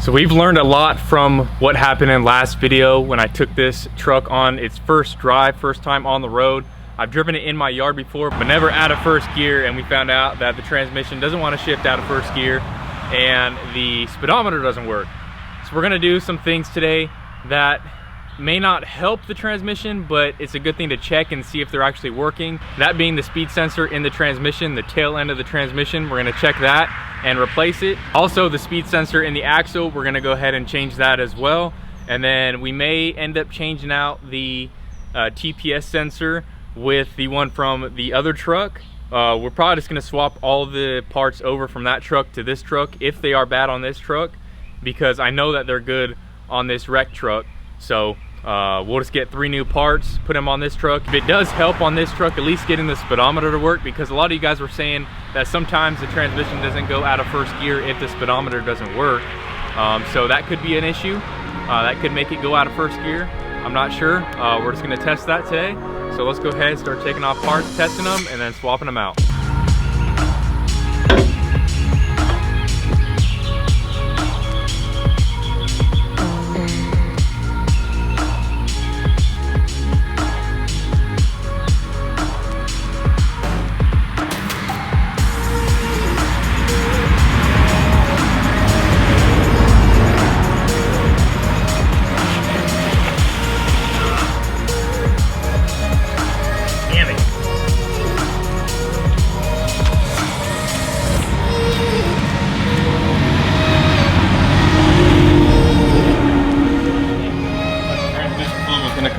So we've learned a lot from what happened in last video when I took this truck on its first drive, first time on the road. I've driven it in my yard before, but never out of first gear, and we found out that the transmission doesn't want to shift out of first gear and the speedometer doesn't work. So we're gonna do some things today that may not help the transmission, but it's a good thing to check and see if they're actually working. That being the speed sensor in the transmission, the tail end of the transmission. We're gonna check that and replace it. Also the speed sensor in the axle, we're gonna go ahead and change that as well. And then we may end up changing out the TPS sensor with the one from the other truck. We're probably just gonna swap all the parts over from that truck to this truck if they are bad on this truck, because I know that they're good on this wrecked truck. So we'll just get 3 new parts, put them on this truck. If it does help on this truck, at least getting the speedometer to work, because a lot of you guys were saying that sometimes the transmission doesn't go out of first gear if the speedometer doesn't work. So that could be an issue. That could make it go out of first gear. I'm not sure. We're just gonna test that today. So let's go ahead and start taking off parts, testing them, and then swapping them out.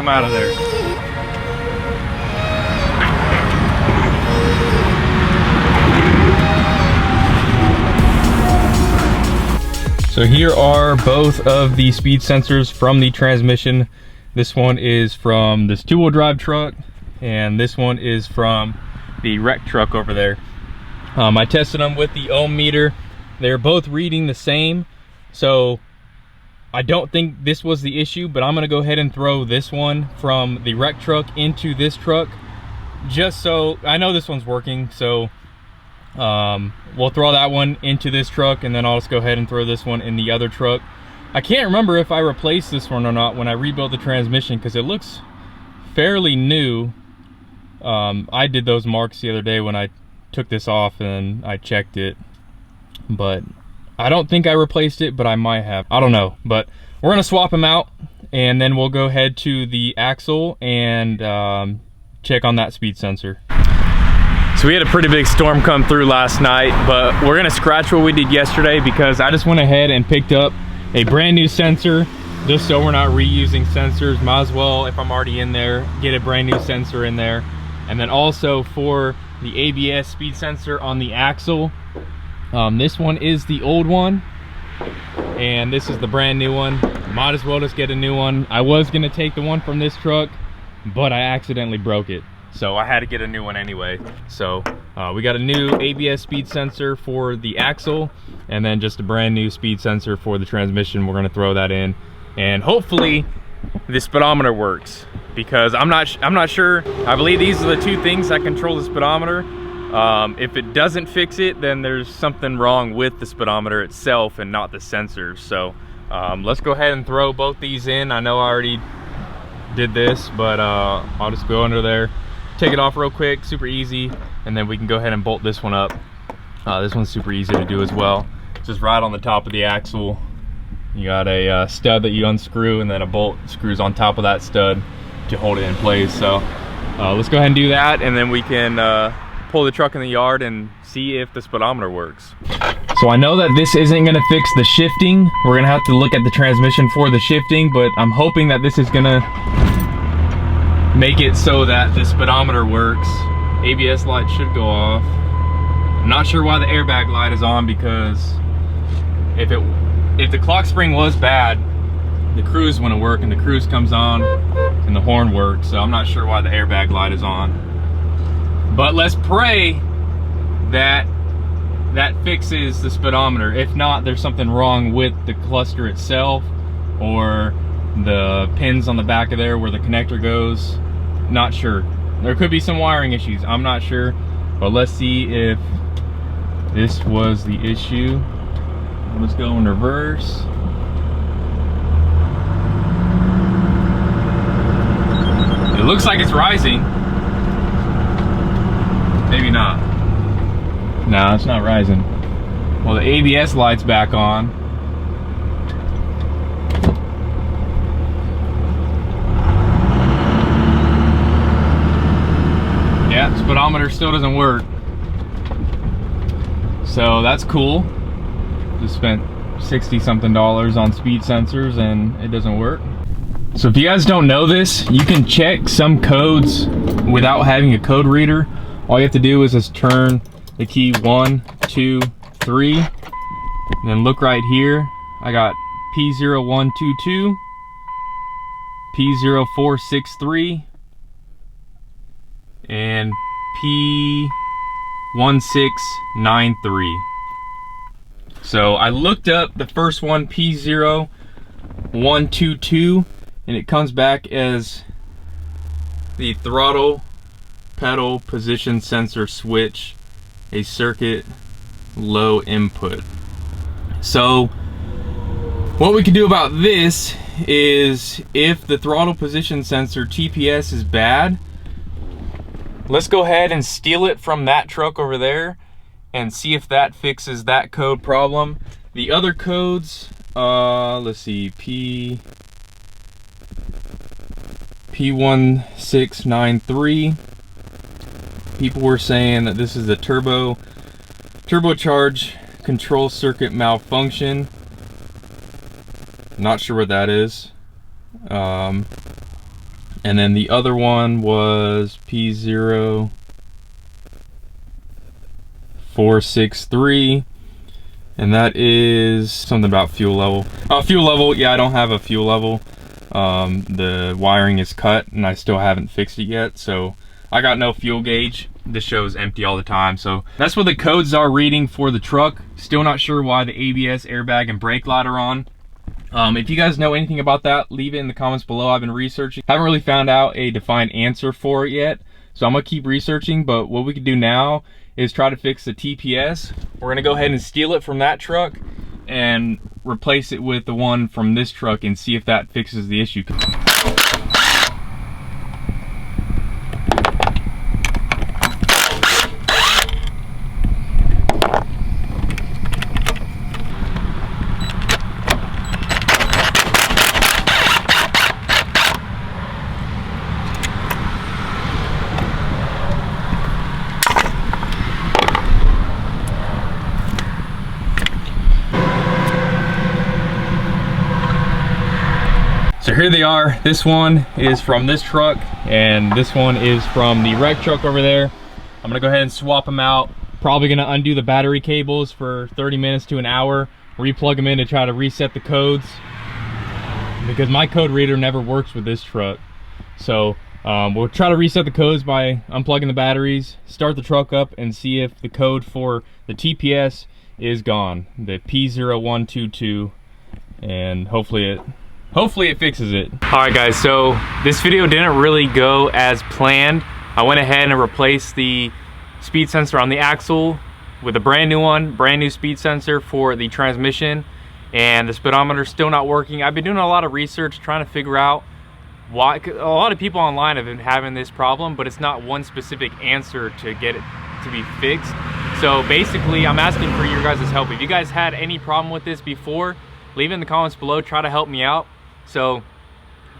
Out of there. So here are both of the speed sensors from the transmission. This one is from this 2-wheel drive truck, and this one is from the wrecked truck over there. I tested them with the ohm meter. They're both reading the same, so I don't think this was the issue, but I'm gonna go ahead and throw this one from the wrecked truck into this truck, just so I know this one's working. So we'll throw that one into this truck, and then I'll just go ahead and throw this one in the other truck. I can't remember if I replaced this one or not when I rebuilt the transmission, because it looks fairly new. I did those marks the other day when I took this off and I checked it, but I don't think I replaced it, but I might have. I don't know, but we're gonna swap them out, and then we'll go ahead to the axle and check on that speed sensor. So we had a pretty big storm come through last night, but we're gonna scratch what we did yesterday, because I just went ahead and picked up a brand new sensor, just so we're not reusing sensors. Might as well, if I'm already in there, get a brand new sensor in there. And then also for the ABS speed sensor on the axle, this one is the old one, and this is the brand new one. Might as well just get a new one. I was gonna take the one from this truck, but I accidentally broke it, so I had to get a new one anyway. So we got a new ABS speed sensor for the axle, and then just a brand new speed sensor for the transmission. We're gonna throw that in, and hopefully the speedometer works, because I'm not sure. I believe these are the 2 things that control the speedometer. If it doesn't fix it, then there's something wrong with the speedometer itself and not the sensors. So let's go ahead and throw both these in. I know I already did this, but I'll just go under there, take it off real quick, super easy, and then we can go ahead and bolt this one up. This one's super easy to do as well. Just right on the top of the axle, you got a stud that you unscrew, and then a bolt screws on top of that stud to hold it in place. So let's go ahead and do that, and then we can pull the truck in the yard and see if the speedometer works. So I know that this isn't gonna fix the shifting. We're gonna have to look at the transmission for the shifting, but I'm hoping that this is gonna make it so that the speedometer works. ABS light should go off. I'm not sure why the airbag light is on, because if the clock spring was bad, the cruise wouldn't work, and the cruise comes on and the horn works. So I'm not sure why the airbag light is on. But let's pray that that fixes the speedometer. If not, there's something wrong with the cluster itself, or the pins on the back of there where the connector goes. Not sure. There could be some wiring issues. I'm not sure. But let's see if this was the issue. Let's go in reverse. looks like it's rising. Maybe not. No, it's not rising. Well, the ABS light's back on. Yeah, speedometer still doesn't work. So that's cool. Just spent 60 something dollars on speed sensors and it doesn't work. So if you guys don't know this, you can check some codes without having a code reader. All you have to do is just turn the key 1, 2, 3, and then look right here. I got P0122, P0463, and P1693. So I looked up the first one, P0122, and it comes back as the throttle pedal position sensor switch, a circuit low input. So what we can do about this is, if the throttle position sensor TPS is bad, let's go ahead and steal it from that truck over there and see if that fixes that code problem. The other codes, let's see, P1693. People were saying that this is a turbocharge control circuit malfunction. Not sure what that is. And then the other one was P0463, and that is something about fuel level. Fuel level, yeah, I don't have a fuel level. The wiring is cut and I still haven't fixed it yet, so I got no fuel gauge. This show's empty all the time, so that's what the codes are reading for the truck. Still not sure why the ABS, airbag, and brake light are on. If you guys know anything about that, leave it in the comments below. I've been researching. Haven't really found out a defined answer for it yet, so I'm gonna keep researching. But what we can do now is try to fix the TPS. We're gonna go ahead and steal it from that truck and replace it with the one from this truck and see if that fixes the issue. So here they are. This one is from this truck and this one is from the wreck truck over there. I'm gonna go ahead and swap them out. Probably gonna undo the battery cables for 30 minutes to an hour, replug them in to try to reset the codes, because my code reader never works with this truck. So we'll try to reset the codes by unplugging the batteries, start the truck up, and see if the code for the TPS is gone, the P0122, and hopefully it fixes it. All right guys, so this video didn't really go as planned. I went ahead and replaced the speed sensor on the axle with a brand new one, brand new speed sensor for the transmission, and the speedometer is still not working. I've been doing a lot of research trying to figure out why. A lot of people online have been having this problem, but it's not one specific answer to get it to be fixed. So basically, I'm asking for your guys' help. If you guys had any problem with this before, leave it in the comments below, try to help me out. So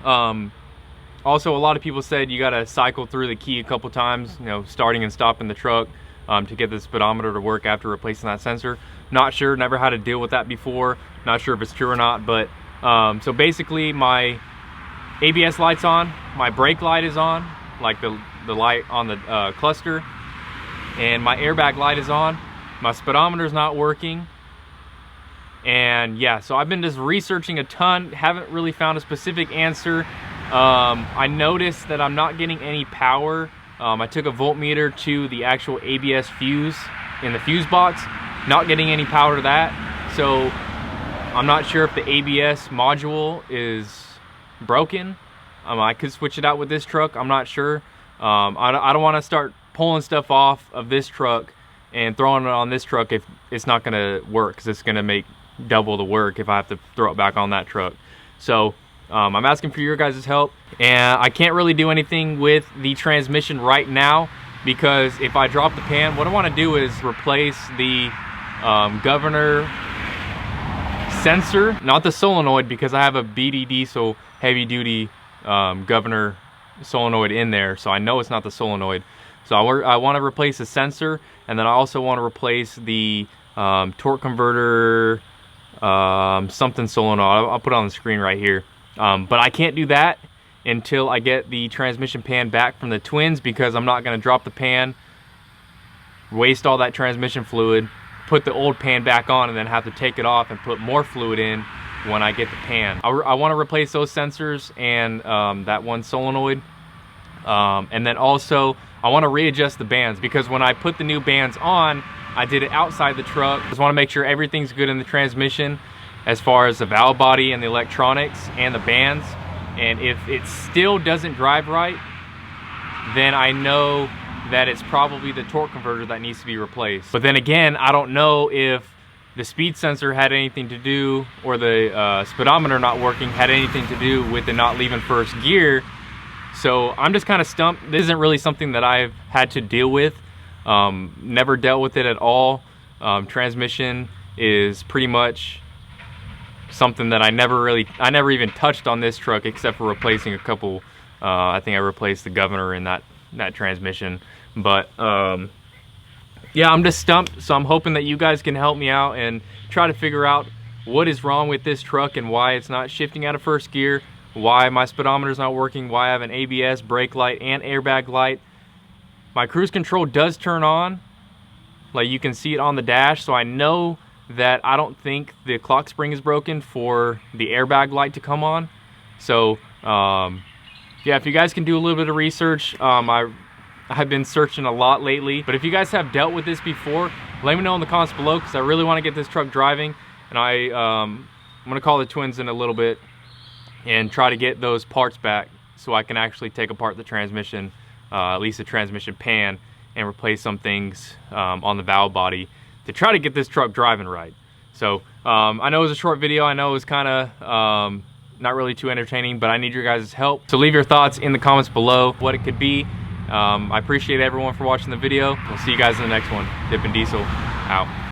also, a lot of people said you gotta cycle through the key a couple times, you know, starting and stopping the truck to get the speedometer to work after replacing that sensor. Not sure, never had to deal with that before. Not sure if it's true or not, but so basically my ABS light's on, my brake light is on, like the light on the cluster, and my airbag light is on. My speedometer's not working. And yeah, so I've been just researching a ton, haven't really found a specific answer. I noticed that I'm not getting any power. I took a voltmeter to the actual ABS fuse in the fuse box, not getting any power to that. So I'm not sure if the ABS module is broken. I could switch it out with this truck, I'm not sure. I don't want to start pulling stuff off of this truck and throwing it on this truck if it's not going to work, because it's going to make double the work if I have to throw it back on that truck. So I'm asking for your guys' help, and I can't really do anything with the transmission right now, because if I drop the pan, what I want to do is replace the governor sensor, not the solenoid, because I have a BD diesel heavy duty governor solenoid in there, so I know it's not the solenoid. So I want to replace the sensor, and then I also want to replace the torque converter something solenoid. I'll put it on the screen right here. But I can't do that until I get the transmission pan back from the twins, because I'm not going to drop the pan, waste all that transmission fluid, put the old pan back on, and then have to take it off and put more fluid in when I get the pan. I want to replace those sensors and that one solenoid. And then also I want to readjust the bands, because when I put the new bands on, I did it outside the truck. Just want to make sure everything's good in the transmission as far as the valve body and the electronics and the bands. And if it still doesn't drive right, then I know that it's probably the torque converter that needs to be replaced. But then again, I don't know if the speed sensor had anything to do, or the speedometer not working had anything to do with it not leaving first gear. So I'm just kind of stumped. This isn't really something that I've had to deal with. Never dealt with it at all. Transmission is pretty much something that I never even touched on this truck, except for replacing a couple. I think I replaced the governor in that transmission. But yeah, I'm just stumped. So I'm hoping that you guys can help me out and try to figure out what is wrong with this truck and why it's not shifting out of first gear, why my speedometer is not working, why I have an ABS, brake light, and airbag light. My cruise control does turn on, like you can see it on the dash, so I know that I don't think the clock spring is broken for the airbag light to come on. So yeah, if you guys can do a little bit of research, I've been searching a lot lately, but if you guys have dealt with this before, let me know in the comments below, because I really want to get this truck driving. And I'm gonna call the twins in a little bit and try to get those parts back so I can actually take apart the transmission, at least the transmission pan, and replace some things on the valve body to try to get this truck driving right. So I know it was a short video. I know it was kind of not really too entertaining, but I need your guys' help. So leave your thoughts in the comments below what it could be. I appreciate everyone for watching the video. We'll see you guys in the next one. Dippin Diesel out.